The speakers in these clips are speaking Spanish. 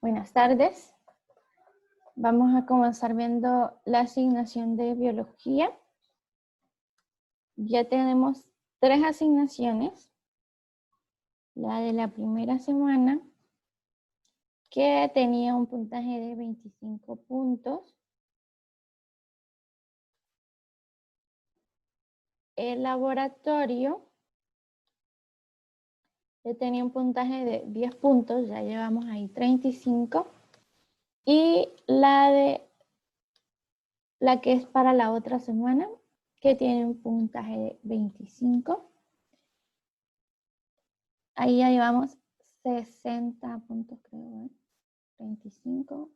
Buenas tardes. Vamos a comenzar viendo la asignación de biología. Ya tenemos 3 asignaciones. La de la primera semana, que tenía un puntaje de 25 puntos. El laboratorio, que tenía un puntaje de 10 puntos, ya llevamos ahí 35. Y la que es para la otra semana, que tiene un puntaje de 25. Ahí ya llevamos 60 puntos, creo, 25,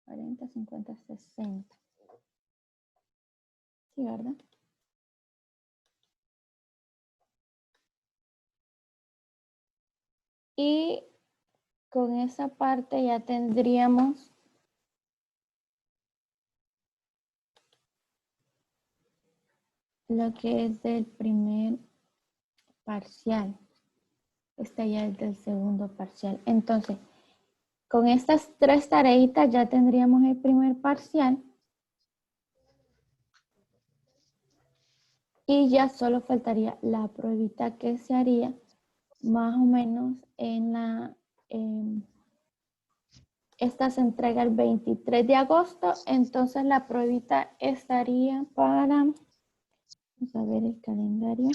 40, 50, 60. Sí, ¿verdad? Y con esa parte ya tendríamos lo que es del primer parcial. Este ya es del segundo parcial. Entonces, con estas 3 tareitas ya tendríamos el primer parcial. Y ya solo faltaría la pruebita que se haría más o menos en la... esta se entrega el 23 de agosto, entonces la pruebita estaría para... Vamos a ver el calendario.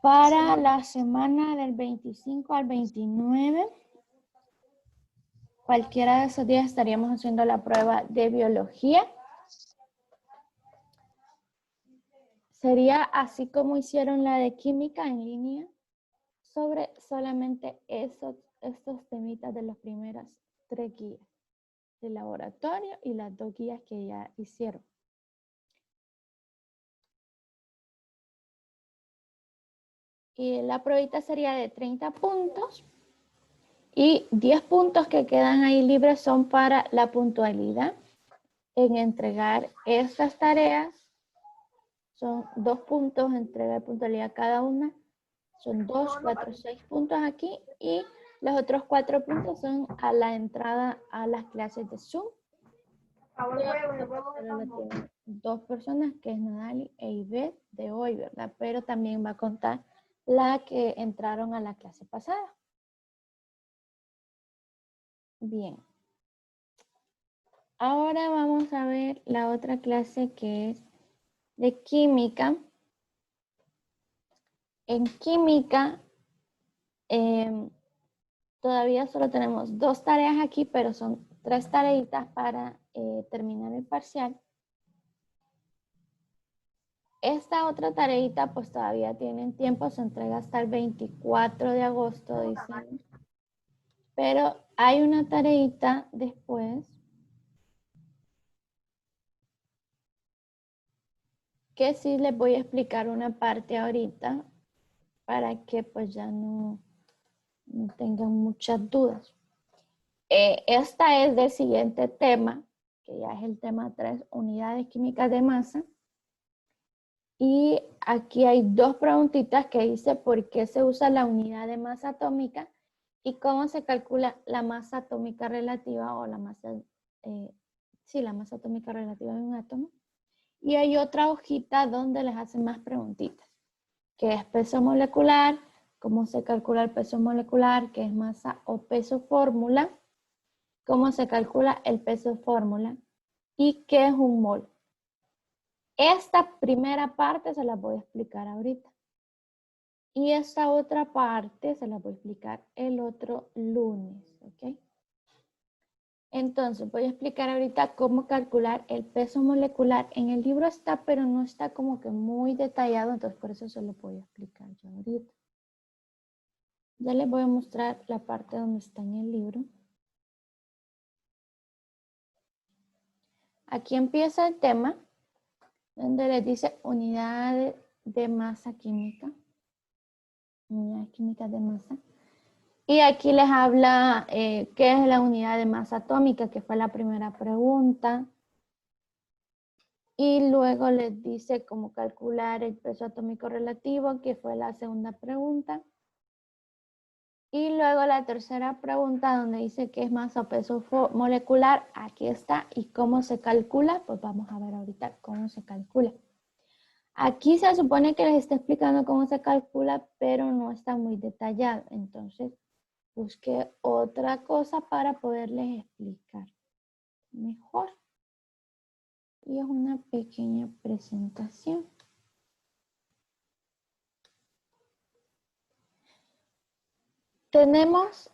Para la semana del 25 al 29, cualquiera de esos días estaríamos haciendo la prueba de biología. Sería así como hicieron la de química en línea, sobre solamente estos temitas de las primeras 3 guías de laboratorio y las 2 guías que ya hicieron. Y la pruebita sería de 30 puntos y 10 puntos que quedan ahí libres son para la puntualidad en entregar estas tareas. Son 2 puntos, entrega de puntualidad cada una. Son 2, 4, 6 puntos aquí y los otros 4 puntos son a la entrada a las clases de Zoom. Solo lo tienen 2 personas, que es Nadali e Ivette de hoy, ¿verdad? Pero también va a contar la que entraron a la clase pasada. Bien. Ahora vamos a ver la otra clase que es de química. En química, todavía solo tenemos 2 tareas aquí, pero son 3 tareitas para terminar el parcial. Esta otra tareita, pues todavía tienen tiempo, se entrega hasta el 24 de agosto, dicen. Pero hay una tareita después que sí les voy a explicar una parte ahorita para que pues ya no tengan muchas dudas. Esta es del siguiente tema, que ya es el tema 3, unidades químicas de masa. Y aquí hay 2 preguntitas que dice por qué se usa la unidad de masa atómica y cómo se calcula la masa atómica relativa o la masa, la masa atómica relativa de un átomo. Y hay otra hojita donde les hacen más preguntitas, que es peso molecular, cómo se calcula el peso molecular, qué es masa o peso fórmula, cómo se calcula el peso fórmula y qué es un mol. Esta primera parte se la voy a explicar ahorita. Y esta otra parte se la voy a explicar el otro lunes, ¿ok? Entonces voy a explicar ahorita cómo calcular el peso molecular. En el libro está, pero no está como que muy detallado, entonces por eso se lo voy a explicar yo ahorita. Ya les voy a mostrar la parte donde está en el libro. Aquí empieza el tema, donde les dice unidad de masa química. Unidades químicas de masa. Y aquí les habla qué es la unidad de masa atómica, que fue la primera pregunta. Y luego les dice cómo calcular el peso atómico relativo, que fue la segunda pregunta. Y luego la tercera pregunta donde dice qué es masa o peso molecular, aquí está. ¿Y cómo se calcula? Pues vamos a ver ahorita cómo se calcula. Aquí se supone que les está explicando cómo se calcula, pero no está muy detallado. Entonces, busqué otra cosa para poderles explicar mejor. Y es una pequeña presentación. Tenemos,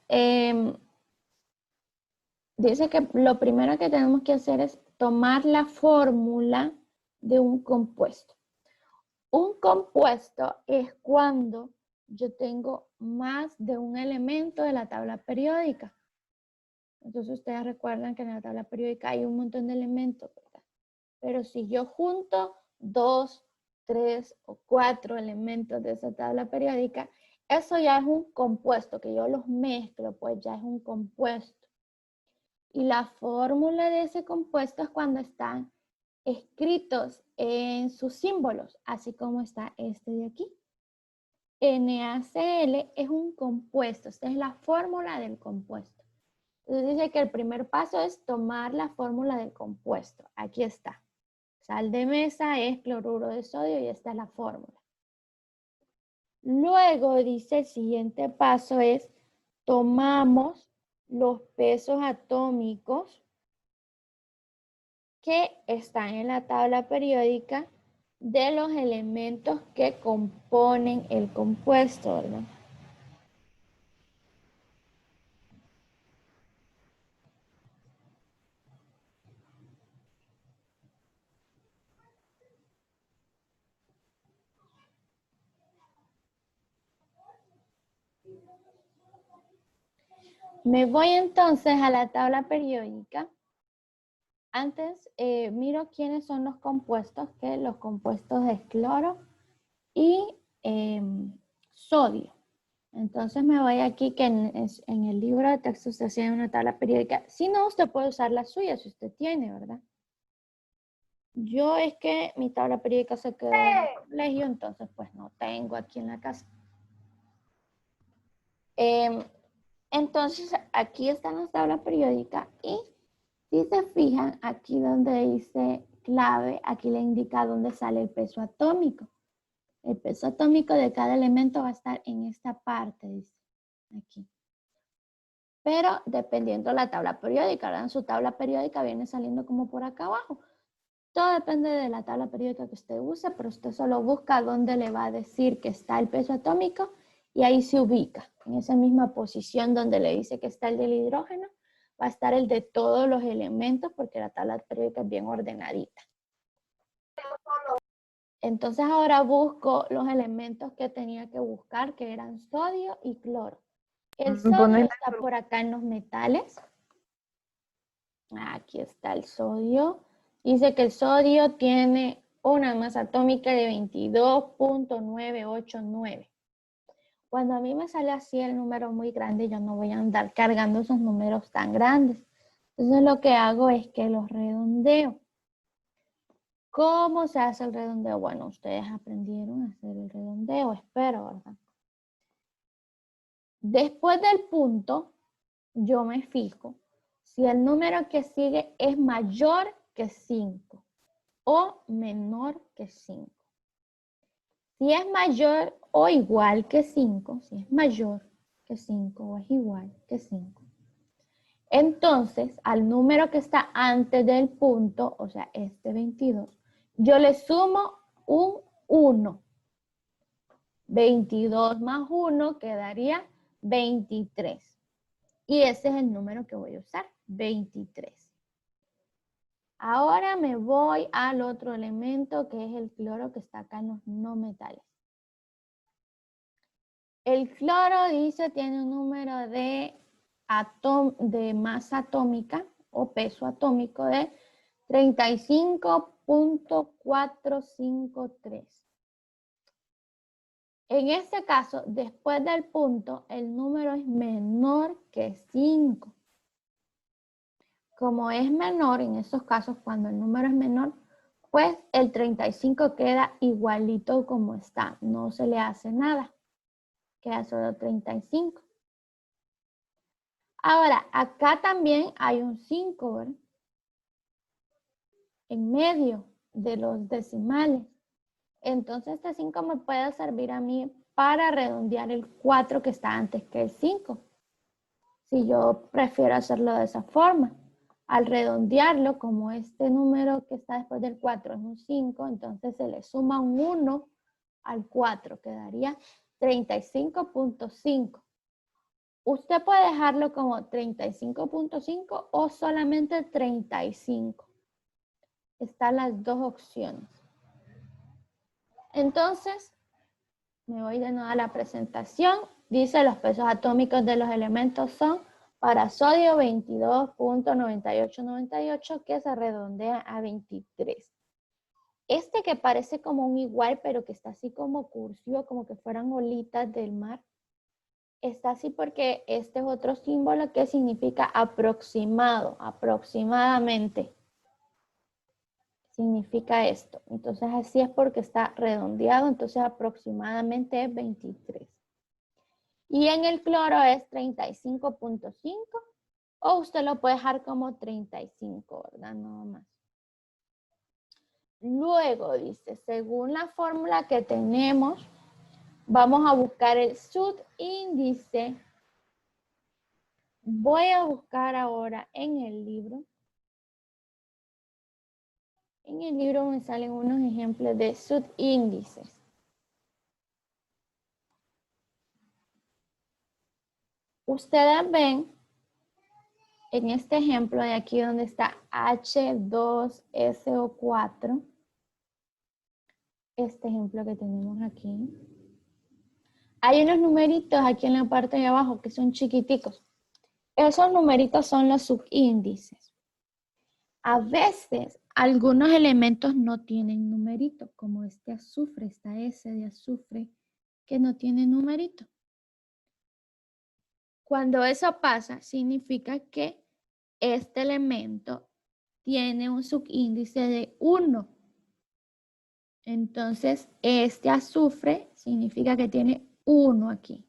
dice que lo primero que tenemos que hacer es tomar la fórmula de un compuesto. Un compuesto es cuando yo tengo más de un elemento de la tabla periódica. Entonces ustedes recuerdan que en la tabla periódica hay un montón de elementos, ¿verdad? Pero si yo junto 2, 3 o 4 elementos de esa tabla periódica, eso ya es un compuesto, que yo los mezclo, pues ya es un compuesto. Y la fórmula de ese compuesto es cuando están escritos en sus símbolos, así como está este de aquí. NaCl es un compuesto, esta es la fórmula del compuesto. Entonces dice que el primer paso es tomar la fórmula del compuesto. Aquí está. Sal de mesa es cloruro de sodio y esta es la fórmula. Luego dice el siguiente paso es tomamos los pesos atómicos que están en la tabla periódica de los elementos que componen el compuesto, ¿verdad? Me voy entonces a la tabla periódica. Antes miro quiénes son los compuestos, que los compuestos es cloro y sodio. Entonces me voy aquí que en el libro de texto usted tiene una tabla periódica. Si no, usted puede usar la suya si usted tiene, ¿verdad? Yo es que mi tabla periódica se quedó en el colegio, entonces pues no tengo aquí en la casa. Entonces aquí están las tablas periódicas y si se fijan aquí donde dice clave, aquí le indica dónde sale el peso atómico. El peso atómico de cada elemento va a estar en esta parte, dice aquí. Pero dependiendo de la tabla periódica, ¿verdad? En su tabla periódica viene saliendo como por acá abajo. Todo depende de la tabla periódica que usted use, pero usted solo busca dónde le va a decir que está el peso atómico y ahí se ubica. En esa misma posición donde le dice que está el del hidrógeno, va a estar el de todos los elementos porque la tabla periódica es bien ordenadita. Entonces ahora busco los elementos que tenía que buscar, que eran sodio y cloro. El sodio está por acá en los metales. Aquí está el sodio. Dice que el sodio tiene una masa atómica de 22.989. Cuando a mí me sale así el número muy grande, yo no voy a andar cargando esos números tan grandes. Entonces lo que hago es que los redondeo. ¿Cómo se hace el redondeo? Bueno, ustedes aprendieron a hacer el redondeo, espero, ¿verdad? Después del punto, yo me fijo si el número que sigue es mayor que 5 o menor que 5. Si es mayor o igual que 5, si es mayor que 5 o es igual que 5, entonces al número que está antes del punto, o sea, este 22, yo le sumo un 1. 22 más 1 quedaría 23. Y ese es el número que voy a usar, 23. Ahora me voy al otro elemento que es el cloro que está acá en los no metales. El cloro dice tiene un número de masa atómica o peso atómico de 35.453. En este caso, después del punto, el número es menor que 5. Como es menor, en esos casos, cuando el número es menor, pues el 35 queda igualito como está. No se le hace nada. Queda solo 35. Ahora, acá también hay un 5, ¿verdad? En medio de los decimales. Entonces este 5 me puede servir a mí para redondear el 4 que está antes que el 5. Si yo prefiero hacerlo de esa forma. Al redondearlo, como este número que está después del 4 es un 5, entonces se le suma un 1 al 4, quedaría 35.5. Usted puede dejarlo como 35.5 o solamente 35. Están las dos opciones. Entonces, me voy de nuevo a la presentación. Dice los pesos atómicos de los elementos son para sodio 22.9898 que se redondea a 23. Este que parece como un igual, pero que está así como cursivo, como que fueran olitas del mar, está así porque este es otro símbolo que significa aproximado, aproximadamente. Significa esto. Entonces así es porque está redondeado, entonces aproximadamente es 23. Y en el cloro es 35.5 o usted lo puede dejar como 35, ¿verdad? Nada más. Luego dice, según la fórmula que tenemos, vamos a buscar el subíndice. Voy a buscar ahora en el libro. En el libro me salen unos ejemplos de subíndices. Ustedes ven en este ejemplo de aquí donde está H2SO4, este ejemplo que tenemos aquí, hay unos numeritos aquí en la parte de abajo que son chiquiticos. Esos numeritos son los subíndices. A veces algunos elementos no tienen numerito, como este azufre, esta S de azufre que no tiene numerito. Cuando eso pasa, significa que este elemento tiene un subíndice de 1. Entonces, este azufre significa que tiene 1 aquí.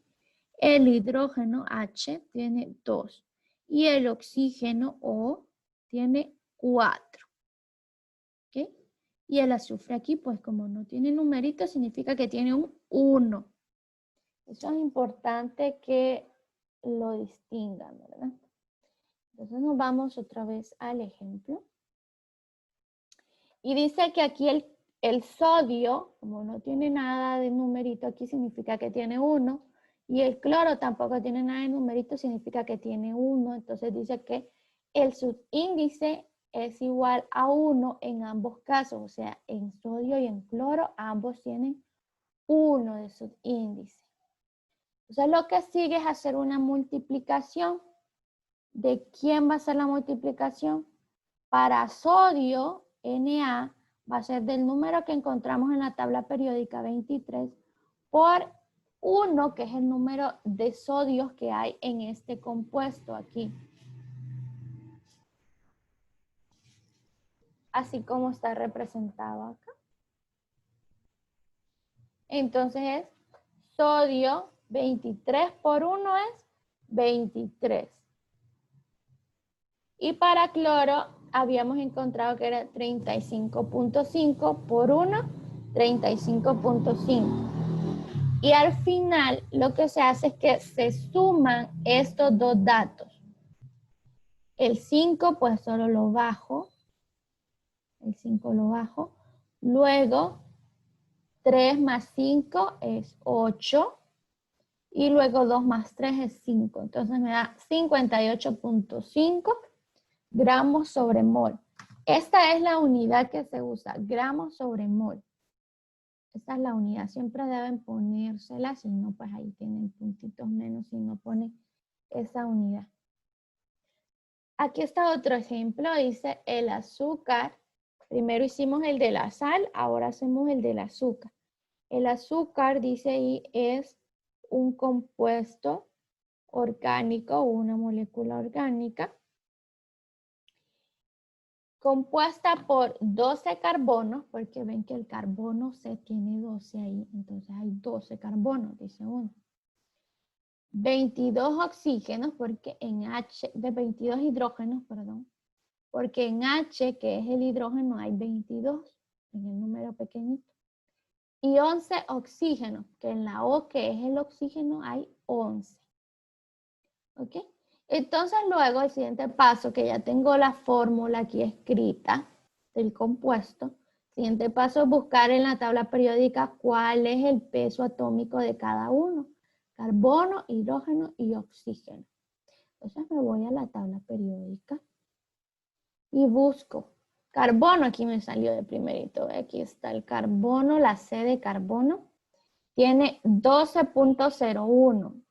El hidrógeno H tiene 2. Y el oxígeno O tiene 4. ¿Ok? Y el azufre aquí, pues como no tiene numerito, significa que tiene un 1. Eso es importante que lo distingan, ¿verdad? Entonces nos vamos otra vez al ejemplo. Y dice que aquí el sodio, como no tiene nada de numerito, aquí significa que tiene 1. Y el cloro tampoco tiene nada de numerito, significa que tiene 1. Entonces dice que el subíndice es igual a 1 en ambos casos. O sea, en sodio y en cloro, ambos tienen 1 de subíndice. Entonces lo que sigue es hacer una multiplicación. ¿De quién va a ser la multiplicación? Para sodio, Na, va a ser del número que encontramos en la tabla periódica 23 por 1, que es el número de sodios que hay en este compuesto aquí. Así como está representado acá. Entonces es sodio 23 por 1 es 23. Y para cloro habíamos encontrado que era 35.5 por 1, 35.5. Y al final lo que se hace es que se suman estos dos datos. El 5 pues solo lo bajo. El 5 lo bajo. Luego 3 más 5 es 8. Y luego 2 más 3 es 5. Entonces me da 58.5 gramos sobre mol. Esta es la unidad que se usa, gramos sobre mol. Esta es la unidad, siempre deben ponérsela, si no, pues ahí tienen puntitos menos si no pone esa unidad. Aquí está otro ejemplo, dice el azúcar. Primero hicimos el de la sal, ahora hacemos el del azúcar. El azúcar, dice ahí, es un compuesto orgánico o una molécula orgánica compuesta por 12 carbonos, porque ven que el carbono C tiene 12 ahí, entonces hay 12 carbonos, dice uno. 22 oxígenos, porque en H, de 22 hidrógenos, perdón, porque en H, que es el hidrógeno, hay 22, en el número pequeñito. Y 11 oxígenos, que en la O, que es el oxígeno, hay 11. ¿Ok? Entonces luego el siguiente paso, que ya tengo la fórmula aquí escrita del compuesto, siguiente paso es buscar en la tabla periódica cuál es el peso atómico de cada uno. Carbono, hidrógeno y oxígeno. Entonces me voy a la tabla periódica y busco carbono. Aquí me salió de primerito. Aquí está el carbono, la C de carbono. Tiene 12.01.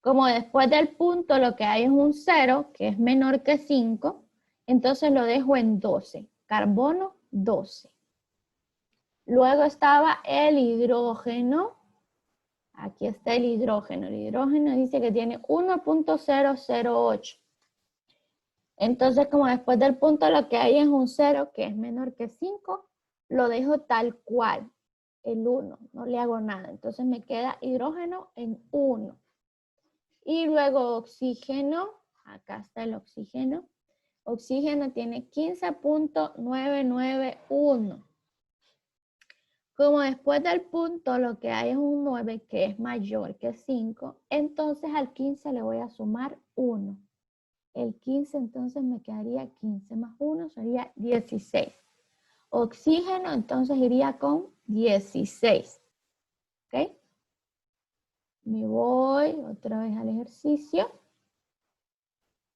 Como después del punto lo que hay es un 0, que es menor que 5, entonces lo dejo en 12. Carbono, 12. Luego estaba el hidrógeno. Aquí está el hidrógeno. El hidrógeno dice que tiene 1.008. Entonces, como después del punto lo que hay es un 0, que es menor que 5, lo dejo tal cual, el 1. No le hago nada. Entonces me queda hidrógeno en 1. Y luego oxígeno, acá está el oxígeno. Oxígeno tiene 15.991. Como después del punto lo que hay es un 9 que es mayor que 5, entonces al 15 le voy a sumar 1. El 15 entonces me quedaría 15 más 1 sería 16. Oxígeno entonces iría con 16. ¿Ok? Me voy otra vez al ejercicio.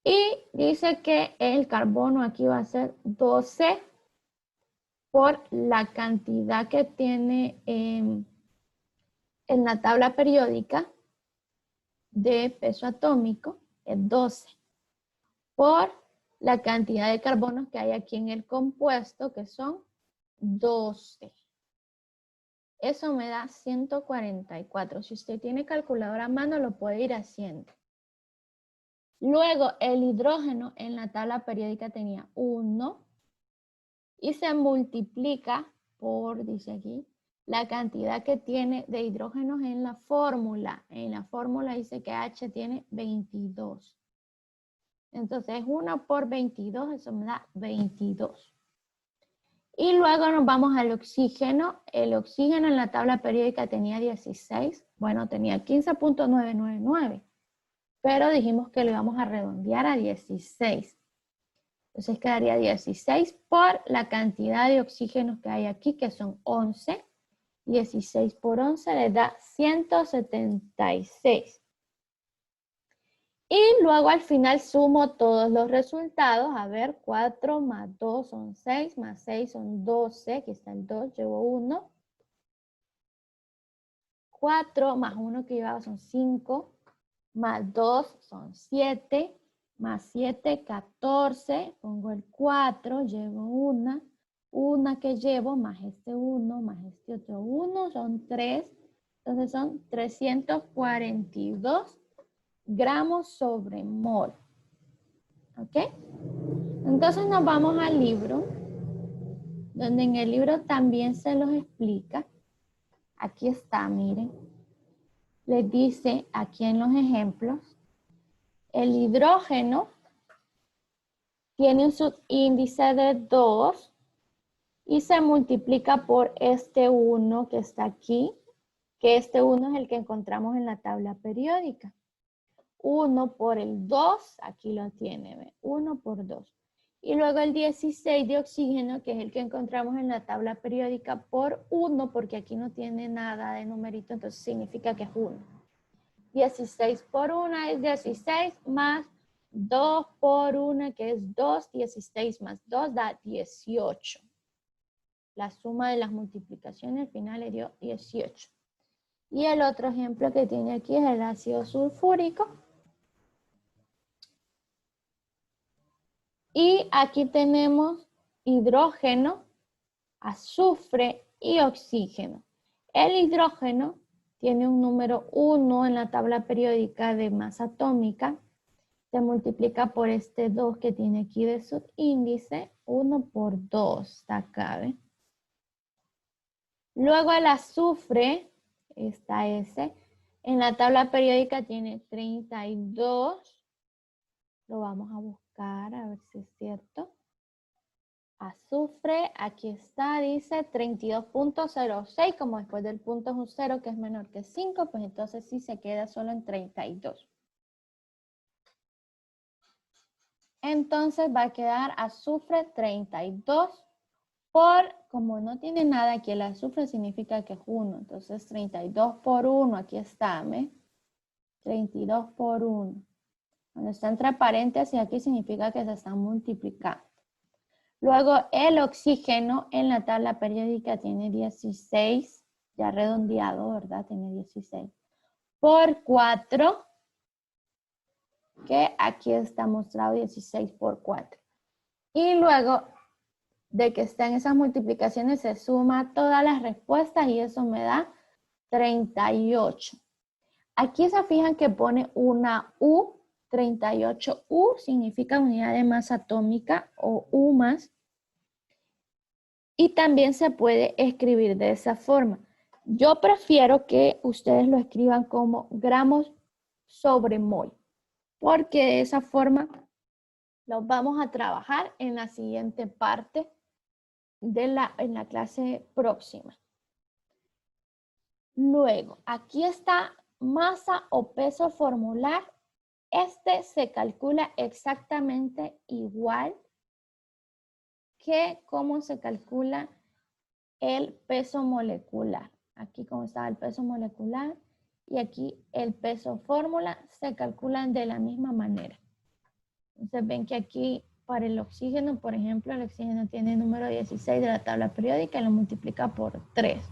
Y dice que el carbono aquí va a ser 12 por la cantidad que tiene en la tabla periódica de peso atómico, es 12, por la cantidad de carbonos que hay aquí en el compuesto, que son 12. Eso me da 144. Si usted tiene calculadora a mano, lo puede ir haciendo. Luego, el hidrógeno en la tabla periódica tenía 1 y se multiplica por, dice aquí, la cantidad que tiene de hidrógenos en la fórmula. En la fórmula dice que H tiene 22. Entonces, 1 por 22, eso me da 22. Y luego nos vamos al oxígeno. El oxígeno en la tabla periódica tenía 16. Bueno, tenía 15.999. Pero dijimos que lo íbamos a redondear a 16. Entonces quedaría 16 por la cantidad de oxígenos que hay aquí, que son 11. 16 por 11 le da 176. Y luego al final sumo todos los resultados. A ver, 4 más 2 son 6, más 6 son 12. Aquí está el 2, llevo 1. 4 más 1 que llevaba son 5, más 2 son 7, más 7, 14. Pongo el 4, llevo 1 que llevo, más este 1, más este otro 1, son 3. Entonces son 342 gramos sobre mol. ¿Ok? Entonces nos vamos al libro, donde en el libro también se los explica. Aquí está, miren. Les dice aquí en los ejemplos, el hidrógeno tiene un subíndice de 2 y se multiplica por este 1 que está aquí, que este 1 es el que encontramos en la tabla periódica. 1 por el 2, aquí lo tiene, ¿ve? 1 por 2. Y luego el 16 de oxígeno, que es el que encontramos en la tabla periódica, por 1, porque aquí no tiene nada de numerito, entonces significa que es 1. 16 por 1 es 16, más 2 por 1, que es 2, 16 más 2 da 18. La suma de las multiplicaciones al final le dio 18. Y el otro ejemplo que tiene aquí es el ácido sulfúrico. Y aquí tenemos hidrógeno, azufre y oxígeno. El hidrógeno tiene un número 1 en la tabla periódica de masa atómica se multiplica por este 2 que tiene aquí de subíndice, 1 por 2, está acá, ¿ve? Luego el azufre, está ese, en la tabla periódica tiene 32, lo vamos a buscar a ver si es cierto. Azufre, aquí está, dice 32.06, como después del punto es un 0 que es menor que 5, pues entonces sí se queda solo en 32. Entonces va a quedar azufre 32 por, como no tiene nada aquí el azufre significa que es 1, entonces 32 por 1, aquí está, ¿ve? 32 por 1. Cuando está entre paréntesis aquí significa que se están multiplicando. Luego el oxígeno en la tabla periódica tiene 16, ya redondeado, ¿verdad? Tiene 16. Por 4, que aquí está mostrado 16 por 4. Y luego de que estén esas multiplicaciones se suma todas las respuestas y eso me da 38. Aquí se fijan que pone una U, 38 U significa unidad de masa atómica o U más. Y también se puede escribir de esa forma. Yo prefiero que ustedes lo escriban como gramos sobre mol, porque de esa forma los vamos a trabajar en la siguiente parte en la clase próxima. Luego, aquí está masa o peso formular. Este se calcula exactamente igual que cómo se calcula el peso molecular. Aquí como estaba el peso molecular y aquí el peso fórmula se calculan de la misma manera. Entonces ven que aquí para el oxígeno, por ejemplo, el oxígeno tiene el número 16 de la tabla periódica y lo multiplica por 3.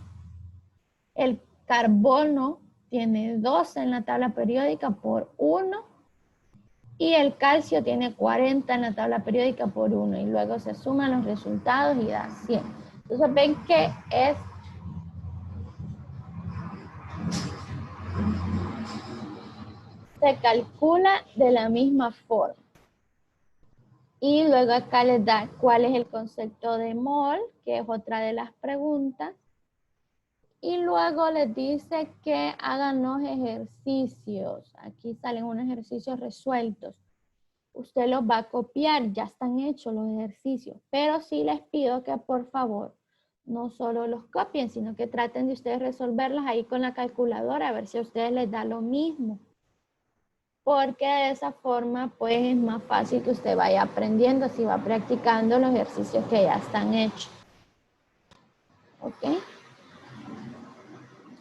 El carbono tiene 12 en la tabla periódica por 1 y el calcio tiene 40 en la tabla periódica por 1 y luego se suman los resultados y da 100. Entonces ven que se calcula de la misma forma. Y luego acá les da cuál es el concepto de mol, que es otra de las preguntas. Y luego les dice que hagan los ejercicios. Aquí salen unos ejercicios resueltos. Usted los va a copiar, ya están hechos los ejercicios. Pero sí les pido que por favor no solo los copien, sino que traten de ustedes resolverlos ahí con la calculadora, a ver si a ustedes les da lo mismo. Porque de esa forma pues es más fácil que usted vaya aprendiendo si va practicando los ejercicios que ya están hechos. ¿Ok?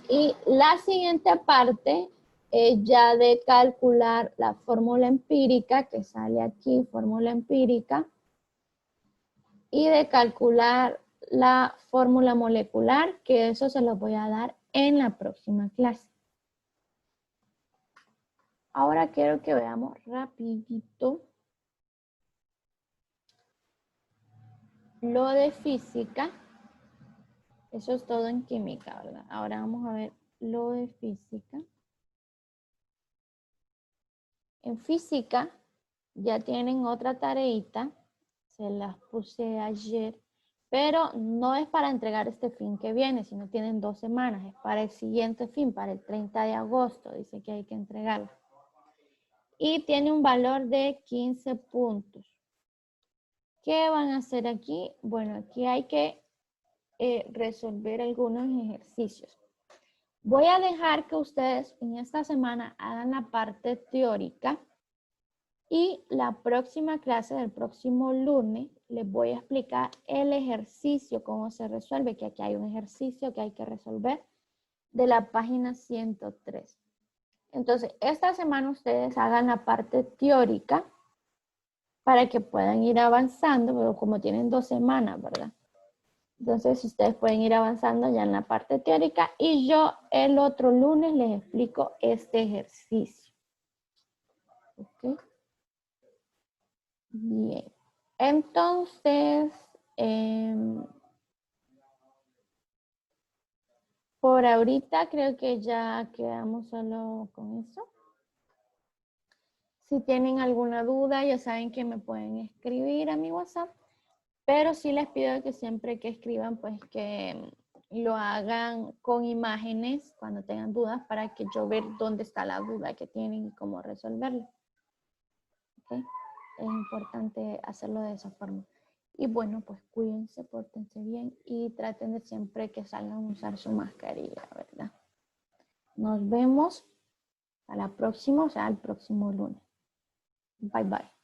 Y la siguiente parte es ya de calcular la fórmula empírica que sale aquí, fórmula empírica, y de calcular la fórmula molecular, que eso se lo voy a dar en la próxima clase. Ahora quiero que veamos rapidito lo de física. Eso es todo en química, ¿verdad? Ahora vamos a ver lo de física. En física ya tienen otra tareita, se las puse ayer, pero no es para entregar este fin que viene, sino tienen 2 semanas, es para el siguiente fin, para el 30 de agosto, dice que hay que entregarla. Y tiene un valor de 15 puntos. ¿Qué van a hacer aquí? Bueno, aquí hay que resolver algunos ejercicios. Voy a dejar que ustedes en esta semana hagan la parte teórica y la próxima clase del próximo lunes les voy a explicar el ejercicio, cómo se resuelve, que aquí hay un ejercicio que hay que resolver de la página 103. Entonces, esta semana ustedes hagan la parte teórica para que puedan ir avanzando, pero como tienen 2 semanas, ¿verdad? Entonces, ustedes pueden ir avanzando ya en la parte teórica y yo el otro lunes les explico este ejercicio. ¿Ok? Bien. Entonces, por ahorita creo que ya quedamos solo con eso. Si tienen alguna duda, ya saben que me pueden escribir a mi WhatsApp, pero sí les pido que siempre que escriban, pues que lo hagan con imágenes cuando tengan dudas para que yo vea dónde está la duda que tienen y cómo resolverla. ¿Okay? Es importante hacerlo de esa forma. Y bueno, pues cuídense, pórtense bien y traten de siempre que salgan a usar su mascarilla, ¿verdad? Nos vemos a la próxima, o sea, el próximo lunes. Bye, bye.